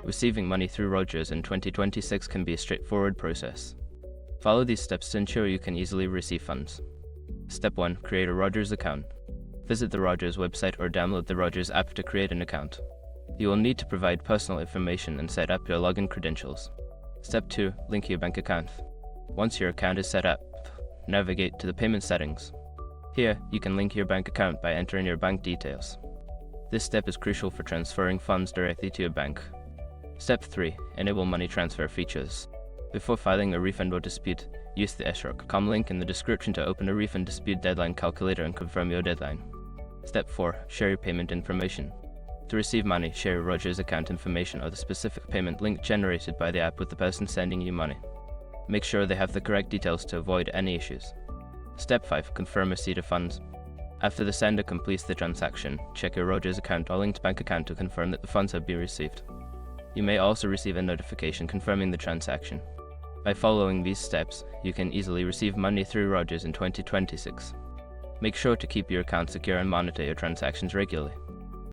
Receiving money through Rogers in 2026 can be a straightforward process. Follow these steps to ensure you can easily receive funds. Step 1. Create a Rogers account. Visit the Rogers website or download the Rogers app to create an account. You will need to provide personal information and set up your login credentials. Step 2. Link your bank account. Once your account is set up, navigate to the payment settings. Here, you can link your bank account by entering your bank details. This step is crucial for transferring funds directly to your bank. Step 3. Enable money transfer features. Before filing a refund or dispute, use the SROC.com link in the description to open a refund dispute deadline calculator and confirm your deadline. Step 4. Share your payment information. To receive money, share your Rogers account information or the specific payment link generated by the app with the person sending you money. Make sure they have the correct details to avoid any issues. Step 5. Confirm receipt of funds. After the sender completes the transaction, check your Rogers account or linked bank account to confirm that the funds have been received. You may also receive a notification confirming the transaction. By following these steps, you can easily receive money through Rogers in 2026. Make sure to keep your account secure and monitor your transactions regularly.